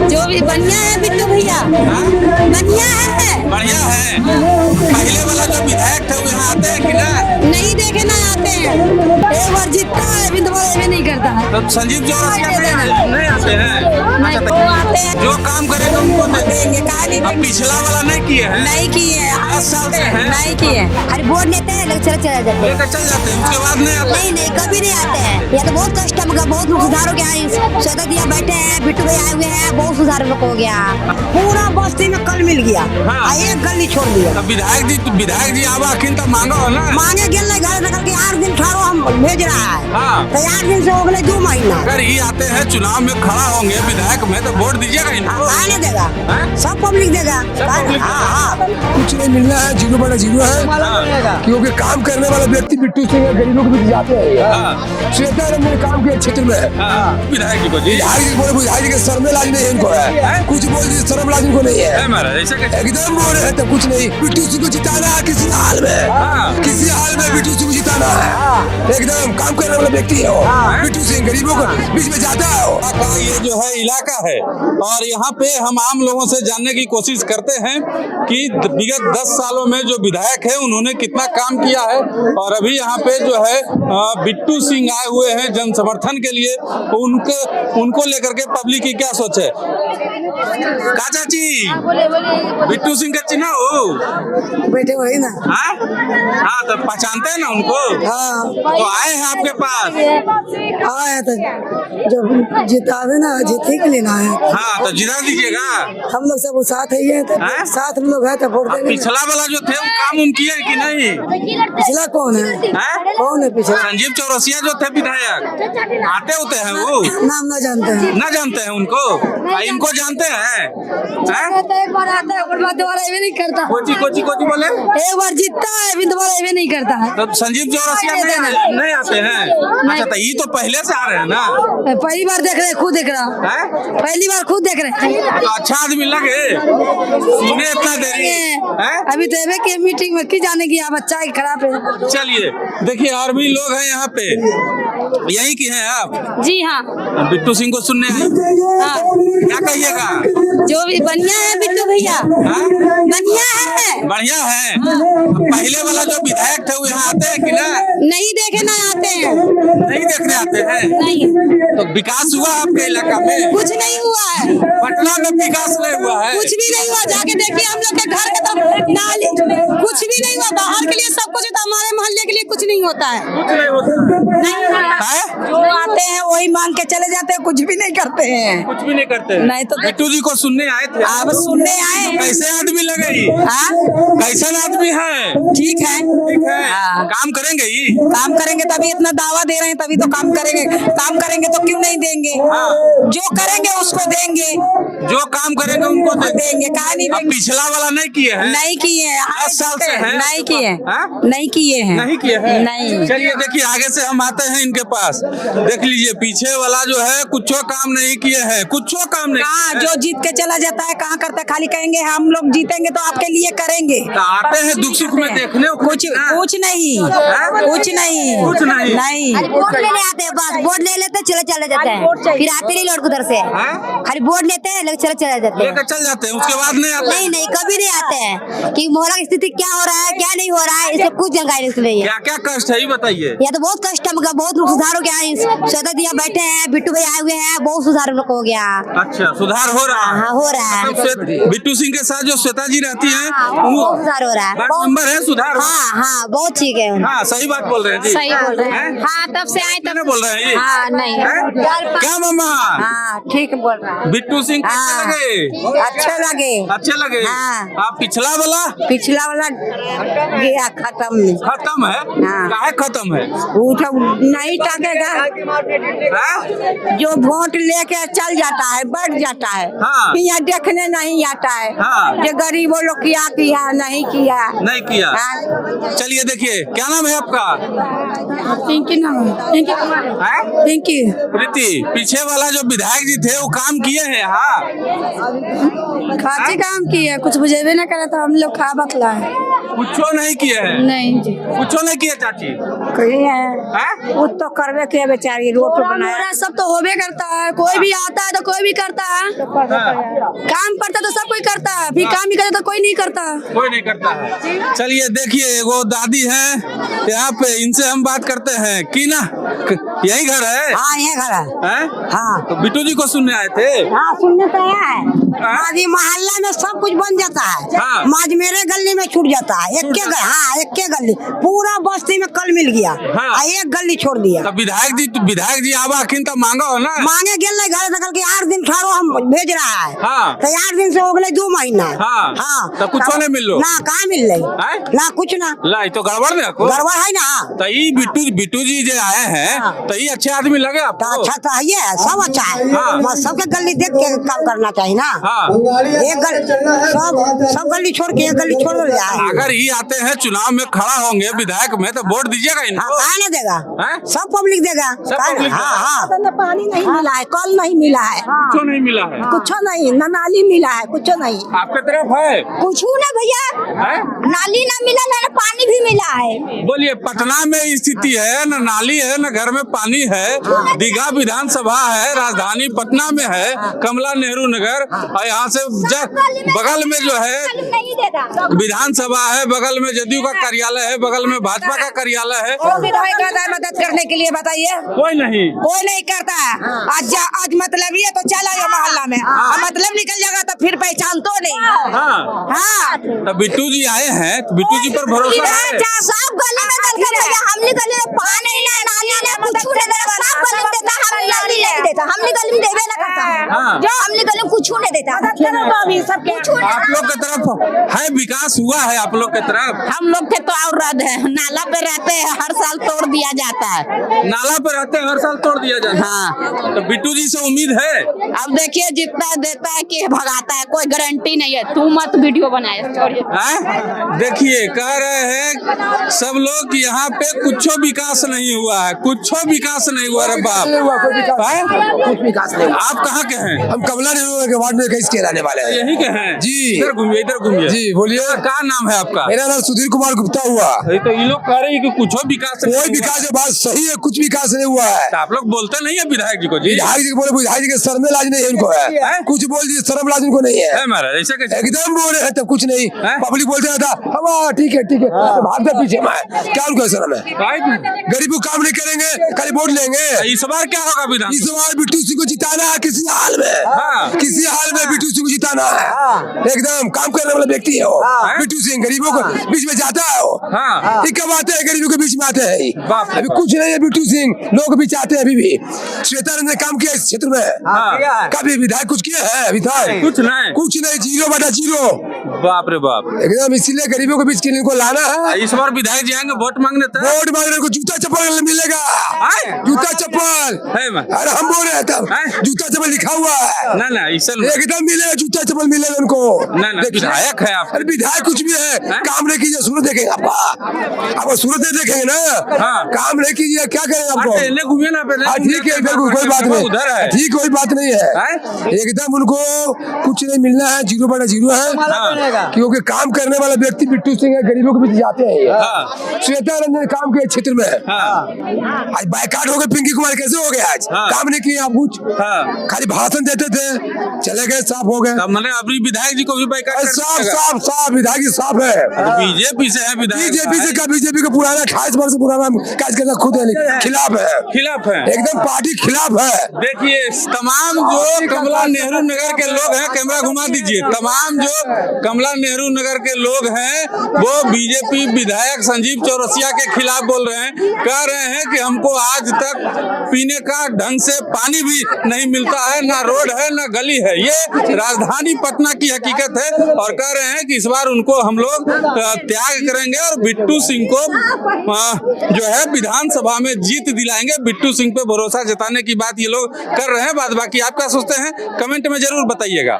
जो भी बढ़िया है बिट्टू भैया, बढ़िया है, बढ़िया है। पहले वाला जो विधायक थे वो यहाँ आते हैं कि ना? नहीं देखे ना आते हैं, एक बार जीतता है फिर दोबारा ये नहीं करता है। तो संजीव चौरसिया नहीं आते हैं? नहीं, अच्छा, वो आते हैं जो काम करेगा उनको दे देंगे, कहा नहीं अब देंगे। पिछला वाला नहीं किए हैं? नहीं किए, 10 साल से हैं? नहीं किए। अरे वोट लेते हैं लेकर चले जाते हैं। लेकर चल जाते हैं, उसके बाद नहीं आते? नहीं नहीं, कभी नहीं आते हैं। ये तो बहुत कष्ट है, मगर बहुत सुधार हो गया है। सदर दिया बैठे हैं, बिट्टू भाई आए हुए हैं, बहुत सुधार हो गया। पूरा बस्ती में कल मिल गया, हाँ। एक गली छोड़ दिया। तो विधायक जी अब आखिर तो मांगा हो ना? मांगे गेल नहीं, घर निकल के 8 दिन ठहरो, हम भेज रहा है। हाँ। तो 8 दिन से हो गए 2 महीना। अगर ये आते हैं चुनाव में खड़ा होंगे विधायक में तो वोट दीजिएगा इनको? आने देगा, हाँ? सब पब्लिक देगा। पब्लिक हाँ हाँ, कुछ नहीं मिलना है, 0/0 है, क्योंकि काम करने वाला व्यक्ति बिट्टू सिंह है, गरीबों को भी जाते हैं। श्वेता रंग ने काम किया क्षेत्र में। हाँ, विधायक जी को जी विधायक जी के सर में लाज नहीं इनको है, कुछ बोल दिए शर्म लाज इनको नहीं है। महाराज ऐसा कैसे? एकदम बोल रहे हैं तो कुछ नहीं। बिट्टू सिंह को जिताना है किसी हाल में, हाँ। किसी हाल में बिट्टू सिंह को जिताना है। एकदम काम करने वाला व्यक्ति है वो। बिट्टू सिंह गरीबों को बीच में जाता है वो। का ये जो है इलाका है और यहाँ पे हम आम लोगों से जानने की कोशिश करते हैं कि विगत 10 सालों में जो विधायक है उन्होंने कितना काम किया है और अभी यहाँ पे जो है बिट्टू सिंह आए हुए हैं जन समर्थन के लिए। उनको लेकर के पब्लिक की क्या सोच है? का चाची बिट्टू सिंह का चिन्ह हो? बैठे वही ना। हाँ हाँ, तो पहचानते हैं ना उनको? हाँ तो आए हैं आपके पास? आया तो जो जितावे ना जीते के लिए ना है। हाँ, तो जिता दीजिएगा। हम लोग सब साथ ही है, तो हैं? साथ हम लोग है तो वोट देंगे। पिछला वाला जो थे वो काम उन किए कि नहीं? पिछला कौन है? हैं? कौन है पिछला? संजीव चौरसिया जो थे विधायक, आते होते हैं वो? नाम ना जानते हैं। ना जानते हैं उनको? इनको जानते हैं? हैं? एक बार आता है, एक बार दोबारा ये नहीं करता। कोची बोले? एक बार जीतता है फिर दोबारा ये नहीं करता है। तो संजीव चौरसिया नहीं आते हैं? अच्छा, तो ये तो पहले से आ रहे हैं ना? पहली बार देख रहे हैं, खुद देख रहा, हैं? पहली बार खुद देख रहे हैं। तो अच्छा आदमी लगे सुने इतना देरी हैं? अभी तो एवे के मीटिंग में की जाने की बच्चा की खराब है। चलिए देखिए और भी लोग हैं यहाँ पे, यही की हैं आप? जी हाँ, बिट्टू सिंह को सुनने आए, हाँ। क्या कहिएगा? जो भी बढ़िया है बिट्टू भैया, हाँ? बढ़िया है, बढ़िया है। पहले वाला जो विधायक थे वो यहाँ आते हैं कि ना? नहीं देखे ना आते हैं, नहीं देखने आते हैं? नहीं, तो विकास हुआ आपके इलाका में? कुछ नहीं हुआ है, पटना में विकास नहीं हुआ है? कुछ भी नहीं हुआ। जाके देखिए हम लोग के घर के तो नाली, कुछ भी नहीं हुआ। बाहर के लिए सब कुछ होता, हमारे मोहल्ले के लिए कुछ नहीं होता है। कुछ नहीं होता नहीं होता है? जो आते हैं वही मांग के चले जाते हैं, कुछ भी नहीं करते हैं। कुछ भी नहीं करते हैं? नहीं तो बिट्टू जी को सुनने आए थे? आप सुनने आए, कैसे आदमी लगे ये? हाँ कैसन आदमी है? ठीक है, ठीक है। हाँ। काम करेंगे ये? काम करेंगे तभी इतना दावा दे रहे हैं, तभी तो काम करेंगे। काम करेंगे तो क्यों नहीं देंगे? हाँ। जो करेंगे उसको देंगे, जो काम करेंगे उनको देंगे, कहा नहीं अब देंगे। पिछला वाला नहीं किए हैं? नहीं किए हैं, 10 साल से हैं? नहीं किए, हाँ? नहीं किए हैं, नहीं किए हैं? नहीं। चलिए देखिए आगे से हम आते हैं इनके पास। देख लीजिए पीछे वाला जो है कुछ काम नहीं किए हैं, कुछ काम नहीं कहाँ किए हैं। जो जीत के चला जाता है कहाँ करता है? खाली कहेंगे हम लोग जीतेंगे तो आपके लिए करेंगे। तो आते हैं दुख सुख में देखने को कुछ कुछ नहीं, हाँ? कुछ नहीं, कुछ नहीं? नहीं। वोट लेने आते हैं, बस वोट ले लेते चले चले जाते हैं, फिर आते नहीं लौट उधर से। हाँ? खाली वोट लेते हैं लेकर चले चले जाते हैं। लेकर चल जाते हैं, उसके बाद नहीं आते? नहीं नहीं, कभी नहीं आते हैं कि मोहल्ला की स्थिति क्या हो रहा है क्या नहीं हो रहा है, इससे कुछ जानकारी नहीं है। क्या क्या कष्ट है ये बताइए? या तो बहुत कष्ट है, मगर बहुत सुधार हो गया है। सदर दिया बैठे हैं, बिट्टू भाई आए हुए हैं, बहुत सुधार हो गया। अच्छा, सुधार हो रहा है? हाँ हो रहा है, मतलब बिट्टू सिंह के साथ जो श्वेता जी रहती हैं बहुत सुधार हो रहा है। वार्ड नंबर है सुधार हो? हाँ हाँ, बहुत ठीक है। हाँ सही बात बोल रहे हैं जी। सही बोल रहे हैं। हैं? हाँ तब से आए कितने बोल रहे हैं ये? हाँ नहीं, हैं? क्या मामा हाँ ठीक बोल रहा है। बिट्टू सिंह कैसे हाँ। लगे? अच्छे लगे, अच्छे लगे? हाँ। आप पिछला वाला पिछला वाला गया खत्म, खत्म है? हाँ। काहे खत्म है? वो तो नहीं टकेगा। हैं? जो वोट लेके चल जाता है, बढ़ जाता है, हाँ। यहाँ देखने नहीं आता है। हाँ। जो गरीबों लोग क्या किया नहीं किया। नहीं किया? हाँ। चलिए देखिए क्या नाम है आपका? पिंकी नाम है, पिंकी कुमार, हैं? पिंकी। प्रीति, पीछे वाला जो विधायक जी थे वो काम किए हैं? हाँ खाची काम की है, कुछ बुझेबे न करे तो हम लोग खा बतला है। कुछो नहीं किए हैं? नहीं जी, कुछो नहीं किए चाची? कोई है हैं? वो तो करवे के बेचारी रोट बनाया सब तो होबे करता है, कोई भी आता है तो कोई भी करता है, काम पड़ता तो सब कोई करता है, फिर काम ही करता तो कोई नहीं करता। कोई नहीं करता है। चलिए देखिए, वो दादी हैं यहाँ पे, इनसे हम बात करते हैं कि ना यही घर है? हाँ ये घर है। हैं? हाँ तो बिट्टू जी को सुनने आए थे? हाँ सुनने तो आया है। हाँ? आज ये मोहल्ला में सब कुछ बन जाता है। हाँ। आज मेरे गली में छूट जाता है, एक के हाँ एक के गली पूरा बस्ती में कल मिल गया। हाँ। और एक गली छोड़ दिया। तो विधायक जी आवा अखिन तो मांगा हो ना? मांगे गेल घर तक के 8 दिन ठहरो हम भेज रहा है। हाँ। तो 8 दिन से हो गए 2 महीना। हाँ। हाँ तो कुछ नहीं मिल लो? ना कहाँ मिल रही हैं? ना कुछ ना। लाई तो गड़बड़ ना को? गड़बड़ है ना। तो ये बिट्टू जी जो आए हैं तो ये अच्छे आदमी लगे तो आपको? अच्छा तो है ये सब अच्छा है। हाँ। मगर सबके गली देख के काम करना चाहिए ना। हाँ। एक गली सब गली छोड़ के एक गली छोड़ जाए। अगर ये आते हैं चुनाव में खड़ा होंगे विधायक में तो वोट दीजिएगा हाँ इनको? कहा ना देगा? हैं? सब पब्लिक देगा। सब पब्लिक हाँ देगा। हाँ पानी नहीं मिला है, कल नहीं मिला है, कुछ नहीं मिला है। कुछ नहीं, न नाली मिला है, कुछ नहीं। आपके तरफ है? कुछ ना भैया, हैं? नाली ना मिला ना पानी भी मिला है। बोलिए, पटना में स्थिति है, न नाली है न घर में पानी है, दीघा विधानसभा है, राजधानी पटना में है, कमला नेहरू नगर, और यहाँ से बगल में जो है नहीं देगा। विधानसभा है, बगल में जदयू का कार्यालय है, बगल में भाजपा का कार्यालय है। विधायक आता है मदद करने के लिए, बताइए? कोई नहीं। कोई नहीं करता है। आज मतलब ये तो चला गया मोहल्ला में, मतलब निकल जाएगा तो फिर पहचान तो नहीं। हाँ। हाँ तो बिट्टू जी आए हैं, तो बिट्टू जी पर भरोसा है? सब गली में दल के भैया हमने गली में पानी ना नाली ना कुछ नहीं देता। सब गली में देता, हम नाली नहीं देता, हमने गली में देवे ना करता। हाँ। जो हमने गली में कुछ नहीं देता। अभी सबके आप लोग की तरफ है विकास हुआ है? आप लोग की तरफ? हम लोग के तो और रद है, नाला पे रहते हैं, हर साल तोड़ दिया जाता है। नाला पे रहते हैं, हर साल तोड़ दिया जाता है। हाँ। तो बिट्टू जी से उम्मीद है? अब देखिए, जितना देता है कि भगाता है, कोई गारंटी नहीं है। तू मत वीडियो बनाए, छोड़िए। हैं? देखिए, कह रहे हैं सब लोग कि यहाँ पे कुछ विकास नहीं हुआ है, कुछ विकास नहीं हुआ। रे बाप, कुछ विकास नहीं हुआ। आप कहाँ के हैं? हम कमला नेहरू के वार्ड में कहीं के रहने वाले हैं। यही के हैं? जी। इधर घूमिए, इधर घूमिए। जी बोलिए। क्या नाम है आपका? मेरा नाम सुधीर कुमार गुप्ता हुआ। तो ये लोग कह रहे हैं कि कुछ विकास नहीं कोई हुआ। विकास है, बात सही है, कुछ विकास नहीं हुआ है। तो आप लोग बोलते नहीं है विधायक जी को? जी विधायक जी बोले, विधायक जी के सर में लाज नहीं है उनको है। हैं? कुछ बोल दिए, शर्म लाज उनको नहीं है। है महाराज, ऐसे कैसे? एकदम बोल रहे हैं तब कुछ नहीं। हैं? पब्लिक बोलते रहता हम ठीक है ठीक है, तो भागते पीछे में क्या उनको शर्म है? गरीब को काम नहीं करेंगे, खाली वोट लेंगे। इस बार क्या होगा विधान? इस बार बिट्टू सिंह को जिताना है किसी हाल में। हाँ। किसी हाल में बिट्टू सिंह को जिताना है। एकदम काम करने वाला व्यक्ति है वो। बिट्टू सिंह गरीबों को बीच में जाता है वो। हाँ। ये कब आते हैं, गरीबों के बीच में आते हैं। बाप रे अभी कुछ नहीं है, बिट्टू सिंह लोग भी चाहते हैं अभी भी। श्वेता ने काम किया इस क्षेत्र में। हाँ। कभी विधायक कुछ किया है अभी तक? कुछ नहीं। कुछ नहीं, 0/0। बाप रे बाप। एकदम इसीलिए गरीबों के बीच किन को लाना है। इस बार विधायक जी आएंगे वोट मांगने तक? वोट मांगने को जूता चप्पल मिलेगा। हैं? जूता चप्पल। है मैं? अरे हम बोल रहे हैं तब, हैं? जूता चप्पल लिखा हुआ है। ना ना, इस एकदम मिलेगा, जूता चप्पल मिलेगा उनको। ना ना, विधायक है आप। अरे विधायक कुछ भी है, काम नहीं कीजिए, सूरत देखेंगे आपका। आप सूरत नहीं देखेंगे ना। हाँ। काम नहीं कीजिए, क्या करेंगे आपको? पहले घूमिए ना, पहले हाँ ठीक है, बिल्कुल कोई बात नहीं, उधर है। ठीक कोई बात नहीं है। हैं? एकदम उनको कुछ नहीं मिलना है, 0/0 है। क्योंकि काम करने वाला व्यक्ति बिट्टू सिंह है, गरीबों के बीच जाते हैं। हाँ। श्वेता रंजन काम के क्षेत्र में है। हाँ। आज बाइकाट हो गए, पिंकी कुमार कैसे हो गए आज? हाँ। काम नहीं किए आप कुछ, हाँ। खाली भाषण देते थे, चले गए, साफ हो गए। तब मैंने अभी विधायक जी को भी बाइकाट कर साफ दिया। साफ साफ विधायक साफ है। बीजेपी से है विधायक? बीजेपी का पुराना 28 वर्ष पुराना कार्यकर्ता खुद है, खिलाफ है, खिलाफ है, एकदम पार्टी खिलाफ है। देखिए, तमाम जो कमला नेहरू नगर के लोग हैं, कैमरा घुमा दीजिए, तमाम जो कमला नेहरू नगर के लोग हैं वो बीजेपी विधायक संजीव चौरसिया के खिलाफ बोल रहे हैं। कह रहे हैं कि हमको आज तक पीने का ढंग से पानी भी नहीं मिलता है, ना रोड है ना गली है। ये राजधानी पटना की हकीकत है और कह रहे हैं कि इस बार उनको हम लोग त्याग करेंगे और बिट्टू सिंह को जो है विधानसभा में जीत दिलाएंगे। बिट्टू सिंह पे भरोसा जताने की बात ये लोग कर रहे हैं। बात बाकी आप क्या सोचते हैं, कमेंट में जरूर बताइएगा।